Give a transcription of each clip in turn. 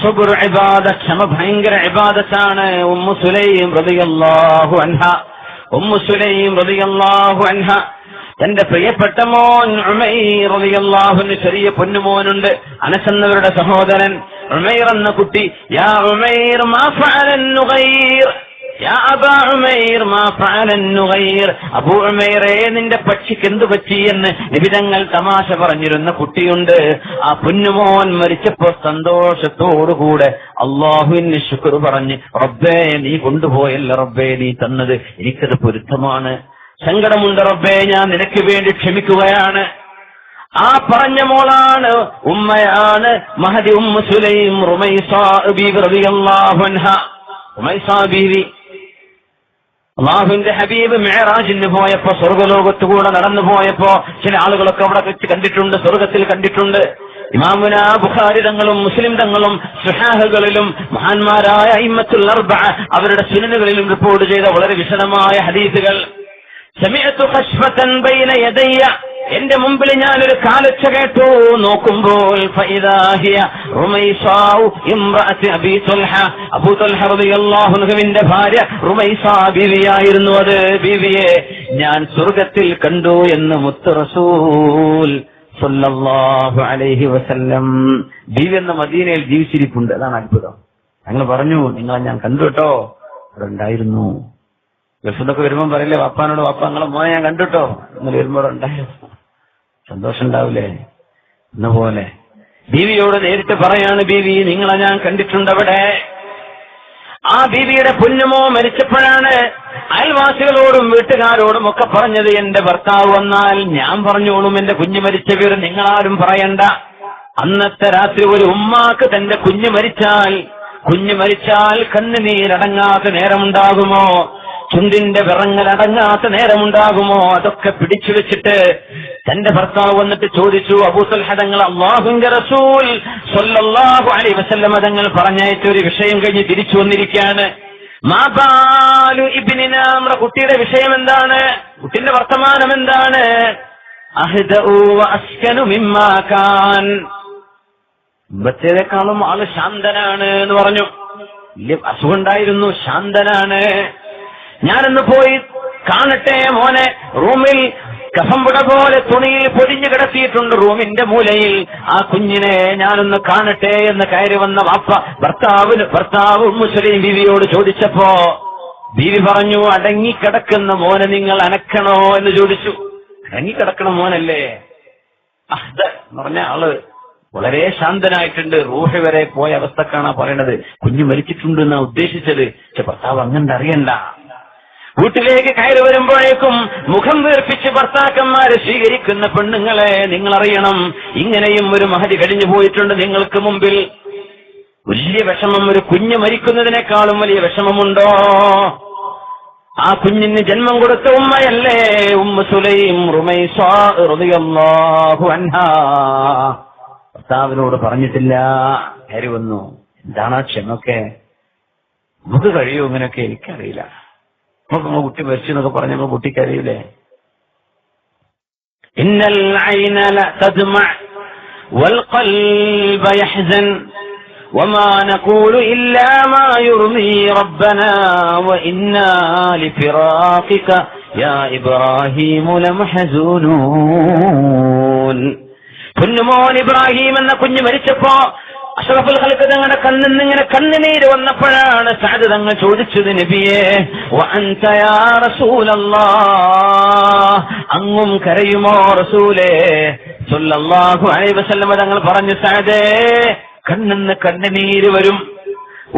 അസ്സബ്റു ഇബാദ, ക്ഷമ ഭയങ്കര ഇബാദത്താണ്. ഉമ്മു സുലൈം റളിയല്ലാഹു അൻഹ, ഉമ്മു സുലൈം റളിയല്ലാഹു അൻഹ തന്റെ പ്രിയപ്പെട്ട മോൻ ഉമൈർ റളിയല്ലാഹു അൻഹു, ചെറിയ പൊന്നുമോനുണ്ട്, അനസ് എന്നവരുടെ സഹോദരൻ ഉമൈർ എന്ന കുട്ടി. യാ ഉമൈർ മാ ഫഅലൻ നുഗൈർ, യാ അബാ ഉമൈർ മാ ഫഅലൻ നുഗൈർ, അബൂ ഉമൈറേ നിന്റെ പക്ഷിക്ക് എന്തു പറ്റി എന്ന് നിബിതങ്ങൾ തമാശ പറഞ്ഞിരുന്ന കുട്ടിയുണ്ട്. ആ പൊന്നുമോൻ മരിച്ചപ്പോ സന്തോഷത്തോടുകൂടെ അല്ലാഹുവിന് ശുക്ർ പറഞ്ഞ്, റബ്ബേ നീ കൊണ്ടുപോയല്ല റബ്ബേ, നീ തന്നത് എനിക്കത് പൊരുത്തമാണ്, സങ്കടമുണ്ട് റബ്ബേ, ഞാൻ നിനക്ക് വേണ്ടി ക്ഷമിക്കുകയാണ്. ആ പറഞ്ഞ മോളാണ്, ഉമ്മയാണ് മഹദി ഉമ്മു സുലൈം റുമൈസാ ബീവി റളിയല്ലാഹു അൻഹ. റുമൈസാ ബീവി അല്ലാഹുവിന്റെ ഹബീബ് മിഅ്റാജിന് പോയപ്പോ, സ്വർഗ്ഗലോകത്തുകൂടെ നടന്നു പോയപ്പോ ചില ആളുകളൊക്കെ അവിടെ വെച്ച് കണ്ടിട്ടുണ്ട്, സ്വർഗത്തിൽ കണ്ടിട്ടുണ്ട്. ഇമാമുന ബുഖാരി തങ്ങളും മുസ്ലിം തങ്ങളും സുഹാഹുകളിലും മഹാന്മാരായ അഇമ്മത്തുൽ അർബഅ അവരുടെ സുനനുകളിലും റിപ്പോർട്ട് ചെയ്ത വളരെ വിശദമായ ഹദീസുകൾ. സമിഅതു ഖശ്ഫതൻ ബൈന യദയ്യ, എന്റെ മുമ്പിൽ ഞാനൊരു കാലൊച്ച കേട്ടു. നോക്കുമ്പോൾ ഫഇദാ ഹിയ റുമൈസാ ഇംറഅത്ത് അബീ തുൽഹ, അബൂ തുൽഹ റളിയല്ലാഹു അൻഹുവിന്റെ ഭാര്യ റുമൈസാ ബീവിയായിരുന്നു അത്. ബീവിയെ ഞാൻ സ്വർഗ്ഗത്തിൽ കണ്ടു എന്ന് മുത്ത് റസൂൽ സല്ലല്ലാഹു അലൈഹി വസല്ലം. ബീവി എന്ന മദീനയിൽ ജീവിച്ചിരിപ്പുണ്ട്. അതാണ് അത്ഭുതം. ഞങ്ങൾ പറഞ്ഞു, നിങ്ങളെ ഞാൻ കണ്ടു കേട്ടോ, അവിടെ ഉണ്ടായിരുന്നു. ഗൾഫിന്നൊക്കെ വരുമ്പോൾ പറയില്ലേ വാപ്പാനോട്, വാപ്പ നിങ്ങളെ മോനെ ഞാൻ കണ്ടുട്ടോ, നിങ്ങൾ വരുമ്പോൾ ഉണ്ടായിരുന്നു. സന്തോഷം ഉണ്ടാവില്ലേ? എന്ന പോലെ ബീവിയോട് നേരിട്ട് പറയാണ്, ബീവി നിങ്ങളെ ഞാൻ കണ്ടിട്ടുണ്ട് അവിടെ. ആ ബീവിയുടെ പൊന്നുമോ മരിച്ചപ്പോഴാണ് അയൽവാസികളോടും വീട്ടുകാരോടും ഒക്കെ പറഞ്ഞത്, എന്റെ ഭർത്താവ് വന്നാൽ ഞാൻ പറഞ്ഞോളും എന്റെ കുഞ്ഞ് മരിച്ച പേര് നിങ്ങളാരും പറയണ്ട. അന്നത്തെ രാത്രി ഒരു ഉമ്മാക്ക് തന്റെ കുഞ്ഞ് മരിച്ചാൽ കണ്ണുനീരടങ്ങാത്ത നേരമുണ്ടാകുമോ, ചുണ്ടിന്റെ വിറങ്ങലടങ്ങാത്ത നേരമുണ്ടാകുമോ, അതൊക്കെ പിടിച്ചു വെച്ചിട്ട് തന്റെ ഭർത്താവ് വന്നിട്ട് ചോദിച്ചു, അബൂ തുൽഹ തങ്ങൾ അല്ലാഹുവിന്റെ റസൂൽ സ്വല്ലല്ലാഹു അലൈഹി വസല്ലം തങ്ങൾ പറഞ്ഞയച്ച ഒരു വിഷയം കഴിഞ്ഞ് തിരിച്ചു വന്നിരിക്കുകയാണ്. മാ ബാലു ഇബ്നിനാ, നമ്മുടെ കുട്ടിയുടെ വിഷയം എന്താണ്, കുട്ടിന്റെ വർത്തമാനം എന്താണ്? അഹ്ദഉ വഅസ്കനു മിമ്മാ കാൻ, മുമ്പത്തേക്കാളും ആള് ശാന്തനാണ് എന്ന് പറഞ്ഞു. വലിയ അസുഖമുണ്ടായിരുന്നു, ശാന്തനാണ്. ഞാനൊന്ന് പോയി കാണട്ടെ മോനെ, റൂമിൽ കഫംപുട പോലെ തുണിയിൽ പൊതിഞ്ഞു കിടത്തിയിട്ടുണ്ട് റൂമിന്റെ മൂലയിൽ, ആ കുഞ്ഞിനെ ഞാനൊന്ന് കാണട്ടെ എന്ന് കയറി വന്ന ഭർത്താവ് ഉമ്മു സുലൈം ബീവിയോട് ചോദിച്ചപ്പോ ബീവി പറഞ്ഞു, അടങ്ങിക്കിടക്കുന്ന മോനെ നിങ്ങൾ അനക്കണോ എന്ന് ചോദിച്ചു. അടങ്ങിക്കിടക്കണ മോനല്ലേ? അഹ്ദ് എന്ന് പറഞ്ഞ ആള് വളരെ ശാന്തനായിട്ടുണ്ട്. റൂഹ് വരെ പോയ അവസ്ഥക്കാണ് പറയണത്. കുഞ്ഞ് മരിച്ചിട്ടുണ്ട് എന്നാ ഉദ്ദേശിച്ചത്. പക്ഷെ ഭർത്താവ് അങ്ങനെ അറിയണ്ട. വീട്ടിലേക്ക് കയറി വരുമ്പോഴേക്കും മുഖം വീർപ്പിച്ച് ഭർത്താക്കന്മാരെ സ്വീകരിക്കുന്ന പെണ്ണുങ്ങളെ നിങ്ങൾ അറിയണം, ഇങ്ങനെയും ഒരു മഹദി കഴിഞ്ഞു പോയിട്ടുണ്ട് നിങ്ങൾക്ക് മുമ്പിൽ. വലിയ വിഷമം, ഒരു കുഞ്ഞ് മരിക്കുന്നതിനേക്കാളും വലിയ വിഷമമുണ്ടോ? ആ കുഞ്ഞിന് ജന്മം കൊടുത്ത ഉമ്മയല്ലേ ഉമ്മു സുലൈം റുമൈസാ റളിയല്ലാഹു അൻഹാ. ഭർത്താവിനോട് പറഞ്ഞിട്ടില്ല, കയറി വന്നു. എന്താണ് ക്ഷമൊക്കെ? നമുക്ക് കഴിയോ ഇങ്ങനെയൊക്കെ? എനിക്കറിയില്ല. നമുക്ക് കുട്ടി മരിച്ചു എന്നൊക്കെ പറഞ്ഞ നമ്മൾ കുട്ടിക്ക് അറിയില്ലേ? ഇന്നൽ ഐന ലതദ്മഅ വൽ ഖൽബ യഹ്സൻ വമാ നഖൂലു ഇല്ലാ മാ യുർദി റബ്ബനാ വഇന്നാ ലിഫിറാഖിക യാ ഇബ്രാഹീം ലമഹ്സൂനൂൻ. കുഞ്ഞുമോൻ ഇബ്രാഹിം എന്ന കുഞ്ഞ് മരിച്ചപ്പോ അഷ്റഫുൽ ഖൽഖ് തങ്ങളുടെ കണ്ണിന്നിങ്ങനെ കണ്ണുനീര് വന്നപ്പോഴാണ് സഅദ് തങ്ങൾ ചോദിച്ചത്, നബിയേ വഅൻത യാ റസൂലല്ലാഹ്, അങ്ങും കരയുമോ റസൂലേ സ്വല്ലല്ലാഹു അലൈഹി വസല്ലം തങ്ങൾ പറഞ്ഞു, സഅദേ കണ്ണിന്ന് കണ്ണുനീര് വരും.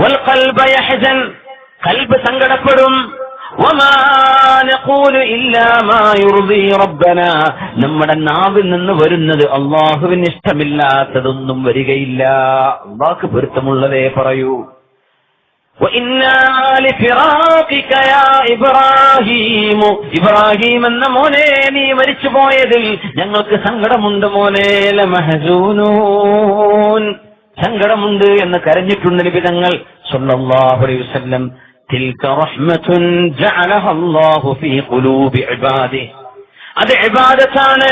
വൽ ഖൽബ യഹ്സൻ, ഖൽബ് സങ്കടപ്പെടും. വമാ നഖൂലു ഇല്ലാ മാ യുർദി റബ്ബനാ, നമ്മുടെ നാവിൽ നിന്ന് വരുന്നത് അല്ലാഹുവിന് ഇഷ്ടമില്ലാത്തതൊന്നും വരികയില്ല, അല്ലാഹുവിന് പൊരുത്തമുള്ളതേ പറയൂ. വഇന്നാ ലിഫിറാഖിക യാ ഇബ്രാഹീം, ഇബ്രാഹീം എന്ന മോനെ നീ മരിച്ചു പോയതിൽ ഞങ്ങൾക്ക് സങ്കടമുണ്ട് മോനെ. ലമഹ്സൂനൂൻ, സങ്കടമുണ്ട് എന്ന് കരഞ്ഞിട്ടുണ്ട് നബി തങ്ങൾ സ്വല്ലല്ലാഹു അലൈഹി വസല്ലം. തിൽക റഹ്മത്തുൻ ജഅലഹ അല്ലാഹു ഫീ ഖുലൂബി ഇബാദിഹി, അത് ഇബാദത്താണ്.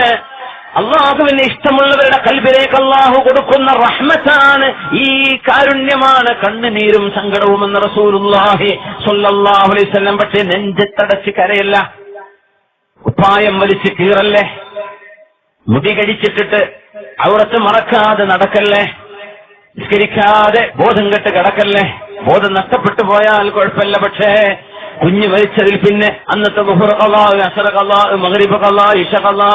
അള്ളാഹുവിന് ഇഷ്ടമുള്ളവരുടെ കൽബിലേക്ക് അള്ളാഹു കൊടുക്കുന്ന റഹ്മത്താണ്, ഈ കാരുണ്യമാണ് കണ്ണുനീരും സങ്കടവുമെന്ന് റസൂലുള്ളാഹി സ്വല്ലല്ലാഹു അലൈഹി വസല്ലം. പക്ഷേ നെഞ്ചത്തടച്ച് കരയല്ല, കുപ്പായം വലിച്ച് കീറല്ലേ, മുടി കഴിച്ചിട്ടിട്ട് ഔറത്ത് മറക്കാതെ നടക്കല്ലേ, നിസ്കരിക്കാതെ ബോധം കെട്ട് കിടക്കല്ലേ. ബോധം നഷ്ടപ്പെട്ടു പോയാൽ കുഴപ്പമില്ല, പക്ഷേ കുഞ്ഞ് മരിച്ചതിൽ പിന്നെ അന്നത്തെ ദുഹർ ഖളാ, അസ്ർ ഖളാ, മഗ്രിബ് ഖളാ, ഇശ ഖളാ,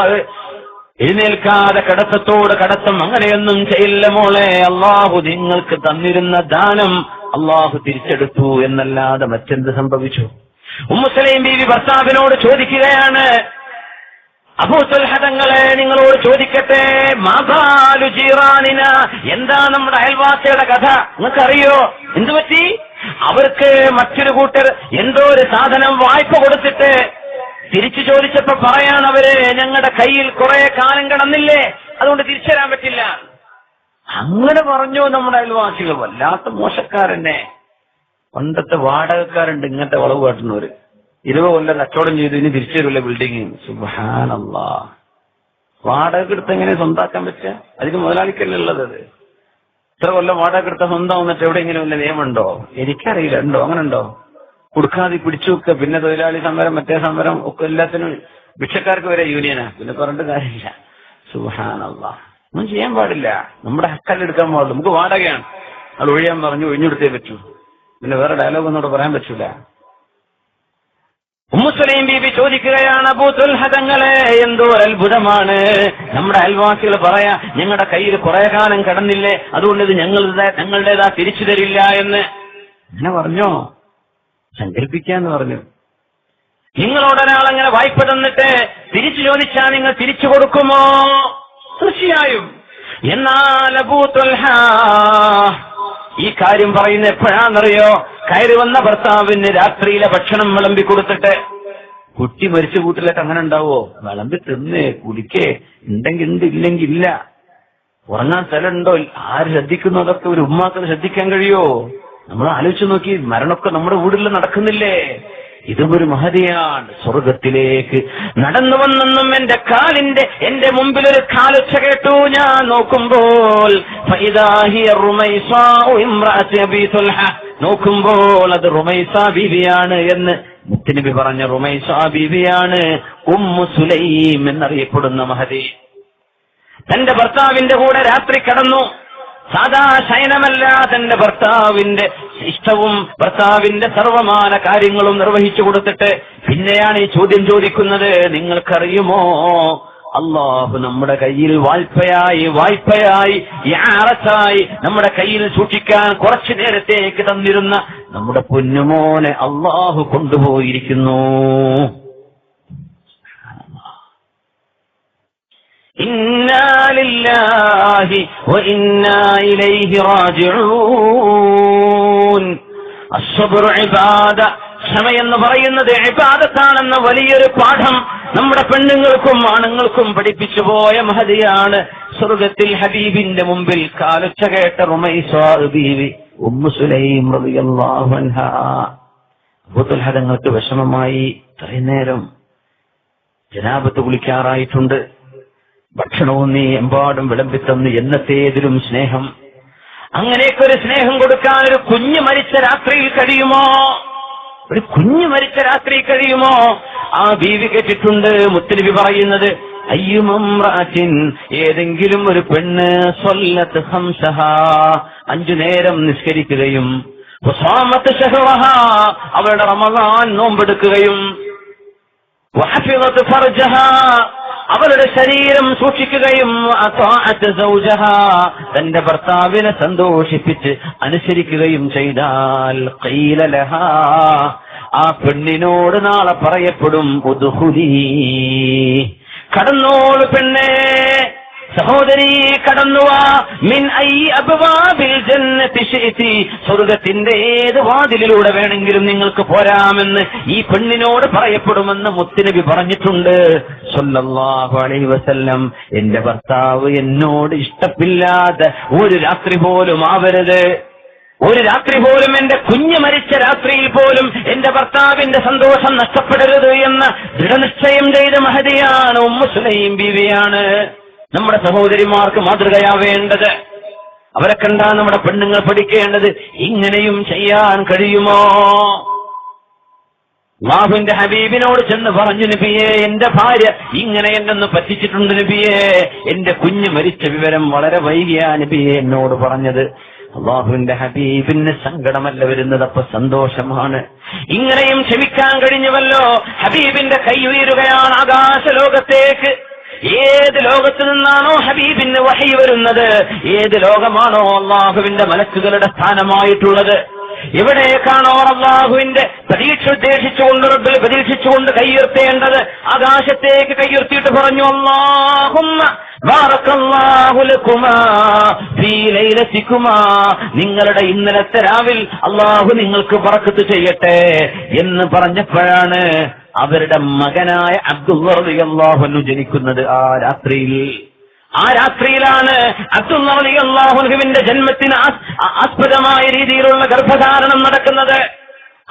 എഴുന്നേൽക്കാതെ കടത്തത്തോട് കടത്തം അങ്ങനെയൊന്നും ചെയ്യില്ല മോളെ. അള്ളാഹു നിങ്ങൾക്ക് തന്നിരുന്ന ദാനം അള്ളാഹു തിരിച്ചെടുത്തു എന്നല്ലാതെ മറ്റെന്ത് സംഭവിച്ചു? ഉമ്മു സലൈം ബീവി ഭർത്താവിനോട് ചോദിക്കുകയാണ്, അബൂ തൽഹ തങ്ങളെ നിങ്ങളോട് ചോദിക്കട്ടെ, മാബാലു ജീറാനിന, എന്താ നമ്മുടെ അയൽവാസിയുടെ കഥ നിങ്ങൾക്കറിയോ? എന്തു പറ്റി? അവർക്ക് മറ്റൊരു കൂട്ടർ എന്തോ ഒരു സാധനം വായ്പ കൊടുത്തിട്ട് തിരിച്ചു ചോദിച്ചപ്പോ പറയാണ് അവര്, ഞങ്ങളുടെ കയ്യിൽ കുറെ കാലം കിടന്നില്ലേ, അതുകൊണ്ട് തിരിച്ചു തരാൻ പറ്റില്ല. അങ്ങനെ പറഞ്ഞു നമ്മുടെ അയൽവാസികൾ. വല്ലാത്ത മോശക്കാരനെ. പണ്ടത്തെ വാടകക്കാരുണ്ട് ഇങ്ങനത്തെ വളവ് കാട്ടുന്നവര്. 20 കൊല്ലം കച്ചവടം ചെയ്തു, ഇനി തിരിച്ചു തരില്ല ബിൽഡിംഗ്. സുബ്ഹാനല്ലാഹ്. വാടക എടുത്ത് എങ്ങനെ സ്വന്താക്കാൻ പറ്റുക? അതിന് മുതലാളിക്കല്ലുള്ളത്. അത് ഇത്ര കൊല്ലം വാടക എടുത്ത സ്വന്തം എന്നിട്ട് എവിടെയെങ്കിലും വല്ല നിയമമുണ്ടോ? എനിക്കറിയില്ല. ഉണ്ടോ? അങ്ങനെ ഉണ്ടോ? കൊടുക്കാതെ പിടിച്ചു വെക്കുക. പിന്നെ തൊഴിലാളി സമരം, മറ്റേ സമരം ഒക്കെ, എല്ലാത്തിനും ഭിക്ഷക്കാർക്ക് വരെ യൂണിയനാ. പിന്നെ പറഞ്ഞിട്ട് കാര്യമില്ല. സുബ്ഹാനല്ലാഹ്. ഒന്നും ചെയ്യാൻ പാടില്ല. നമ്മുടെ ഹക്കല്ല എടുക്കാൻ പാടില്ല. നമുക്ക് വാടകയാണ്, അത് ഒഴിയാൻ പറഞ്ഞു ഒഴിഞ്ഞെടുത്തേ പറ്റൂ. പിന്നെ വേറെ ഡയലോഗ് ഒന്നും ഇവിടെ പറയാൻ പറ്റൂല. ഉമ്മു സലൈം ബീബി ചോദിക്കുകയാണ്, അബൂ തൽഹ തങ്ങളെ എന്തോ അത്ഭുതമാണ്, നമ്മുടെ അയൽവാസികൾ പറയാ ഞങ്ങളുടെ കയ്യിൽ കുറെ കാലം കടന്നില്ലേ, അതുകൊണ്ട് ഇത് ഞങ്ങളുടേതാ, തിരിച്ചു തരില്ല എന്ന്. അങ്ങനെ പറഞ്ഞോ? സങ്കല്പിക്കാന്ന് പറഞ്ഞു. നിങ്ങളോടൊരാൾ അങ്ങനെ വായ്പ തന്നിട്ട് തിരിച്ചു ചോദിച്ചാൽ നിങ്ങൾ തിരിച്ചു കൊടുക്കുമോ? തീർച്ചയായും. എന്നാൽ അബൂ തൽഹ ഈ കാര്യം പറയുന്ന എപ്പോഴാണെന്നറിയോ? കയറി വന്ന ഭർത്താവിന് രാത്രിയിലെ ഭക്ഷണം വിളമ്പി കൊടുത്തിട്ട്. കുട്ടി മരിച്ച കൂട്ടിലൊക്കെ അങ്ങനെ ഉണ്ടാവോ? വിളമ്പി തിന്നേ, കുടിക്കേ, ഉണ്ടെങ്കിൽ ഉണ്ട്, ഇല്ലെങ്കിൽ ഇല്ല. ഉറങ്ങാൻ സ്ഥലമുണ്ടോ? ആര് ശ്രദ്ധിക്കുന്നു? അതൊക്കെ ഒരു ഉമ്മാക്ക് ശ്രദ്ധിക്കാൻ കഴിയോ? നമ്മൾ ആലോചിച്ച് നോക്കി, മരണമൊക്കെ നമ്മുടെ വീട്ടിൽ നടക്കുന്നില്ലേ? ഇതും ഒരു മഹതിയാണ്. സ്വർഗത്തിലേക്ക് നടന്നു വന്നെന്നും എന്റെ മുമ്പിൽ ഒരു കാലൊച്ച കേട്ടു. ഞാൻ നോക്കുമ്പോൾ അത് റുമൈസ ബീവിയാണ് എന്ന് മുത്തുനബി പറഞ്ഞ റുമൈസ ബീവിയാണ് ഉമ്മു സുലൈം എന്നറിയപ്പെടുന്ന മഹതി. തന്റെ ഭർത്താവിന്റെ കൂടെ രാത്രി കടന്നു. സാധാ ശയനമല്ല, തന്റെ ഭർത്താവിന്റെ ഇഷ്ടവും ഭർത്താവിന്റെ സർവമാന കാര്യങ്ങളും നിർവഹിച്ചു കൊടുത്തിട്ട് പിന്നെയാണ് ഈ ചോദ്യം ചോദിക്കുന്നത്. നിങ്ങൾക്കറിയുമോ, അള്ളാഹു നമ്മുടെ കയ്യിൽ വായ്പയായി യാറത്തായി നമ്മുടെ കയ്യിൽ സൂക്ഷിക്കാൻ കുറച്ചു നേരത്തേക്ക് തന്നിരുന്ന നമ്മുടെ പൊന്നുമോനെ അള്ളാഹു കൊണ്ടുപോയിരിക്കുന്നു. ഇന്നാ ലില്ലാഹി വ ഇന്നാ ഇലൈഹി റാജിഊൻ. അസ്സബ്റു ഇബാദ, ക്ഷമയെന്ന് പറയുന്നത് ഇബാദത്താണെന്ന വലിയൊരു പാഠം നമ്മുടെ പെണ്ണുങ്ങൾക്കും ആണുങ്ങൾക്കും പഠിപ്പിച്ചു പോയ മഹദിയാണ്. സ്വർഗത്തിൽ ഹബീബിന്റെ മുമ്പിൽ കാലൊച്ച കേട്ട റുമൈസ ബീവി ഉമ്മു സുലൈം റളിയല്ലാഹു അൻഹാ. അബൂ തൽഹ തങ്ങൾക്ക് വിഷമമായി. ഇത്രയും നേരം ജനാബത്ത് കുളിക്കാറായിട്ടുണ്ട്, ഭക്ഷണവും നീ എമ്പാടും വിളമ്പിത്തന്ന്, എന്നത്തേതിലും സ്നേഹം. അങ്ങനെയൊക്കെ ഒരു സ്നേഹം കൊടുക്കാൻ ഒരു കുഞ്ഞ് മരിച്ച രാത്രിയിൽ കഴിയുമോ? ഒരു കുഞ്ഞ് മരിച്ച രാത്രി കഴിയുമോ? ആ ബീവി കേട്ടിട്ടുണ്ട് മുത്തുനബി പറയുന്നത്, അയ്യുമംറഅത്തിൻ, ഏതെങ്കിലും ഒരു പെണ്ണ് സ്വല്ലത്ത് ഖംസഹാ, 5 നേരം നിസ്കരിക്കുകയും വസാമത്ത് ശഹ്റഹാ, അവളുടെ റമളാൻ നോമ്പെടുക്കുകയും വഹഫിളത്ത് ഫർജഹാ, അവളുടെ ശരീരം സൂക്ഷിക്കുകയും അതാഅത്ത് സൗജഹാ, തന്റെ ഭർത്താവിനെ സന്തോഷിപ്പിച്ച് അനുസരിക്കുകയും ചെയ്താൽ ഖീല ലഹാ, ആ പെണ്ണിനോട് നാളെ പറയപ്പെടും ഉദ്ഖുലീ, കടന്നോളൂ പെണ്ണേ, സഹോദരി കടന്നുവാ, മിൻ ഐ അബ്വാബിൽ ജന്നതി ശിഅതി, സ്വർഗ്ഗത്തിന്റെ ഏത് വാതിലിലൂടെ വേണമെങ്കിലും നിങ്ങൾക്ക് പോരാമെന്ന് ഈ പെണ്ണിനോട് പറയപ്പെടുമെന്ന് മുത്തുനബി പറഞ്ഞിട്ടുണ്ട് സല്ലല്ലാഹു അലൈഹി വസല്ലം. എന്റെ ഭർത്താവ് എന്നോട് ഇഷ്ടമില്ലാതെ ഒരു രാത്രി പോലും ആവരുത്, ഒരു രാത്രി പോലും, എന്റെ കുഞ്ഞ് മരിച്ച രാത്രിയിൽ പോലും എന്റെ ഭർത്താവിന്റെ സന്തോഷം നഷ്ടപ്പെടരുത് എന്ന് ദൃഢനിശ്ചയം ചെയ്ത മഹദിയാണ് ഉമ്മു സുലൈം ബീവിയാണ്. നമ്മുടെ സഹോദരിമാർക്ക് മാതൃകയാവേണ്ടത്. അവരെ കണ്ടാ നമ്മുടെ പെണ്ണുങ്ങൾ പഠിക്കേണ്ടത് ഇങ്ങനെയും ചെയ്യാൻ കഴിയുമോ? അല്ലാഹുവിന്റെ ഹബീബിനോട് ചെന്ന് പറഞ്ഞു, നബിയേ, എന്റെ ഭാര്യ ഇങ്ങനെ എന്നൊന്ന് പറ്റിച്ചിട്ടുണ്ട് നബിയേ, എന്റെ കുഞ്ഞ് മരിച്ച വിവരം വളരെ വൈകിയാ നബിയേ എന്നോട് പറഞ്ഞത്. അല്ലാഹുവിന്റെ ഹബീബിന് സങ്കടമല്ല വരുന്നത്, അപ്പൊ സന്തോഷമാണ്. ഇങ്ങനെയും ക്ഷമിക്കാൻ കഴിഞ്ഞുവല്ലോ. ഹബീബിന്റെ കൈ ഉയരുകയാണ് ആകാശ ലോകത്തേക്ക്. ഏത് ലോകത്ത് നിന്നാണോ ഹബീബിന് വഹി വരുന്നത്, ഏത് ലോകമാണോ അല്ലാഹുവിന്റെ മലക്കുകളുടെ സ്ഥാനമായിട്ടുള്ളത്, എവിടേക്കാണോ അല്ലാഹുവിന്റെ പ്രതീക്ഷ ഉദ്ദേശിച്ചുകൊണ്ട് റബ്ബിൽ പ്രതീക്ഷിച്ചുകൊണ്ട് കൈയുയർത്തേണ്ടത്, ആകാശത്തേക്ക് കൈയുയർത്തിയിട്ട് പറഞ്ഞു, അല്ലാഹുമ്മ ബാറക്കല്ലാഹു ലകുമാ ഫീ ലൈലതികുമാ, നിങ്ങളുടെ ഇന്നലത്തെ രാവിൽ അല്ലാഹു നിങ്ങൾക്ക് ബറക്കത്ത് ചെയ്യട്ടെ എന്ന് പറഞ്ഞപ്പോഴാണ് അവരുടെ മകനായ അബ്ദുല്ലാഹ് റളിയല്ലാഹു അൻഹു ജനിക്കുന്നത്. ആ രാത്രിയിലാണ് അബ്ദുല്ലാഹ് റളിയല്ലാഹു അൻഹുവിന്റെ ജന്മത്തിന് ആസ്പദമായ രീതിയിലുള്ള ഗർഭധാരണം നടക്കുന്നത്.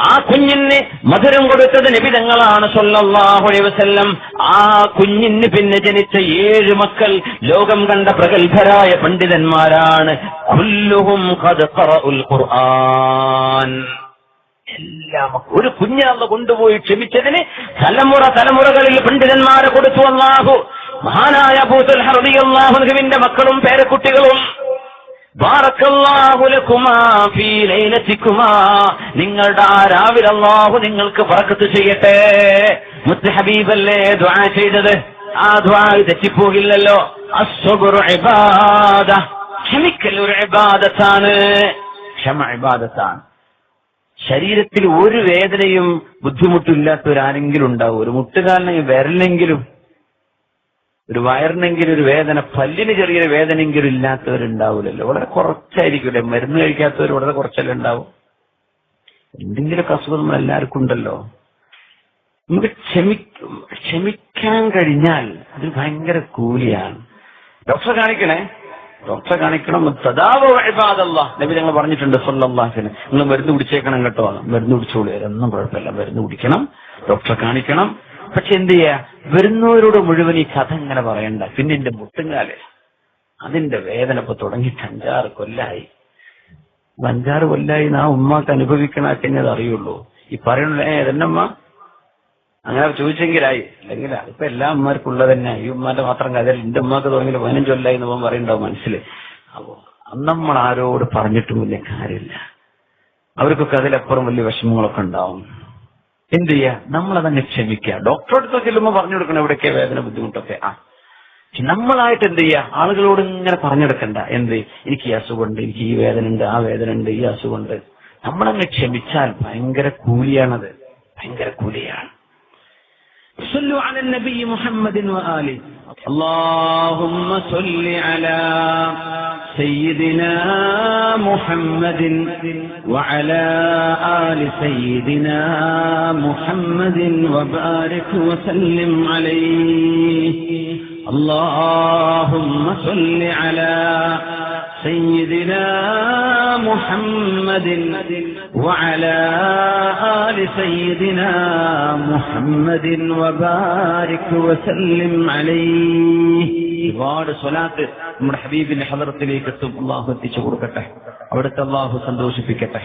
ആ കുഞ്ഞിന് മധുരം കൊടുത്തത് നബി തങ്ങളാണ് സ്വല്ലല്ലാഹു അലൈഹി വസല്ലം. ആ കുഞ്ഞിന് പിന്നെ ജനിച്ച 7 മക്കൾ ലോകം കണ്ട പ്രഗത്ഭരായ പണ്ഡിതന്മാരാണ്. കുല്ലുഹും ഖദ് ഖറഉൽ ഖുർആൻ. എല്ലാം ഒരു കുഞ്ഞാളെ കൊണ്ടുപോയി ക്ഷമിച്ചതിന് തലമുറകളിൽ പണ്ഡിതന്മാരെ കൊടുത്തു അല്ലാഹു. മഹാനായ അബൂ തൽഹ റളിയല്ലാഹു അൻഹുവിന്റെ മക്കളും പേരക്കുട്ടികളും. ബാറക്കല്ലാഹു ലകുമാ ഫീ ലൈലതികുമാ, നിങ്ങളുടെ ആ രാവിലെ അല്ലാഹു നിങ്ങൾക്ക് ബറക്കത്ത് ചെയ്യട്ടെ. മുത്ത് ഹബീബല്ലേ ദുആ ചെയ്തത്, ആ ദുആ തെറ്റിപ്പോകില്ലല്ലോ. അസ്സബ്റു ഇബാദ, ക്ഷമിക്കൽ ഒരു ഇബാദത്താണ്. ക്ഷമ ഇബാദത്താണ്. ശരീരത്തിൽ ഒരു വേദനയും ബുദ്ധിമുട്ടില്ലാത്തവരാരെങ്കിലും ഉണ്ടാവും? ഒരു മുട്ടുകാലിനെങ്കിലും വിരലിനെങ്കിലും ഒരു വയറിനെങ്കിലും ഒരു വേദന, പല്ലിന് ചെറിയൊരു വേദനയെങ്കിലും ഇല്ലാത്തവരുണ്ടാവില്ലല്ലോ. വളരെ കുറച്ചായിരിക്കുമല്ലേ. മരുന്ന് കഴിക്കാത്തവർ വളരെ കുറച്ചല്ലേ ഉണ്ടാവും. എന്തെങ്കിലുമൊക്കെ അസുഖം നമ്മൾ എല്ലാവർക്കും ഉണ്ടല്ലോ. നമുക്ക് ക്ഷമിക്കാൻ കഴിഞ്ഞാൽ അത് ഭയങ്കര കൂലിയാണ്. ഡോക്ടറെ കാണിക്കണം. സദാവ ഇബാദല്ലാഹ് നബി ഞങ്ങൾ പറഞ്ഞിട്ടുണ്ട് സ്വല്ലല്ലാഹു അലൈഹി വസല്ലം. നിങ്ങൾ മരുന്ന് കുടിച്ചേക്കണം കേട്ടോ, മരുന്ന് കുടിച്ചോളൂ, ഒന്നും കുഴപ്പമില്ല, മരുന്ന് കുടിക്കണം, ഡോക്ടറെ കാണിക്കണം. പക്ഷെ എന്ത് ചെയ്യാ, വരുന്നവരോട് മുഴുവൻ ഈ കഥ ഇങ്ങനെ പറയണ്ട. പിന്നെ എന്റെ മുട്ടുങ്കാല് അതിന്റെ വേദന ഇപ്പൊ തുടങ്ങിയിട്ട് 5-6 കൊല്ലായി. 5-6 കൊല്ലായി ആ ഉമ്മാക്ക് അനുഭവിക്കണത് അറിയുള്ളൂ. ഈ പറയണ എന്നമ്മ അങ്ങനെ ചോദിച്ചെങ്കിലായി, അല്ലെങ്കിൽ അതിപ്പോ എല്ലാ ഉമ്മാർക്കും ഉള്ളത് തന്നെ. ഈ ഉമ്മാന്റെ മാത്രം കഥ എന്റെ ഉമ്മാക്ക് തുടങ്ങിയിട്ട് 15 കൊല്ലായി എന്ന് പോകാൻ പറയുണ്ടാവും മനസ്സിൽ. അപ്പോ അന്ന് നമ്മൾ ആരോട് പറഞ്ഞിട്ടും വലിയ കാര്യമില്ല. അവർക്കൊക്കെ അതിലപ്പുറം വലിയ വിഷമങ്ങളൊക്കെ ഉണ്ടാവും. എന്ത് ചെയ്യാ, നമ്മളതങ്ങ് ക്ഷമിക്കുക. ഡോക്ടറെ അടുത്ത് ചെല്ലുമ്പോൾ പറഞ്ഞു കൊടുക്കണം എവിടെയൊക്കെ വേദന ബുദ്ധിമുട്ടൊക്കെ. നമ്മളായിട്ട് എന്ത് ചെയ്യുക, ആളുകളോട് ഇങ്ങനെ പറഞ്ഞെടുക്കണ്ട. എന്ത്, എനിക്ക് ഈ അസുഖമുണ്ട്, എനിക്ക് ഈ വേദന ഉണ്ട്, ആ വേദന ഉണ്ട്, ഈ അസുഖമുണ്ട്. നമ്മളങ്ങ് ക്ഷമിച്ചാൽ ഭയങ്കര കൂലിയാണത്, ഭയങ്കര കൂലിയാണ്. صلوا على النبي محمد وآله. اللهم صل على سيدنا محمد وعلى آل سيدنا محمد وبارك وسلم عليه. اللهم صل على سيدنا محمد وعلى آل سيدنا محمد وبارك وسلم عليه. ഒരുപാട് സ്വലാത്ത് നമ്മുടെ ഹബീബിന്റെ ഹദറത്തിലേക്ക് എത്തും. അല്ലാഹു എത്തിച്ചു കൊടുക്കട്ടെ, അവിടുത്തെ അല്ലാഹു സന്തോഷിപ്പിക്കട്ടെ.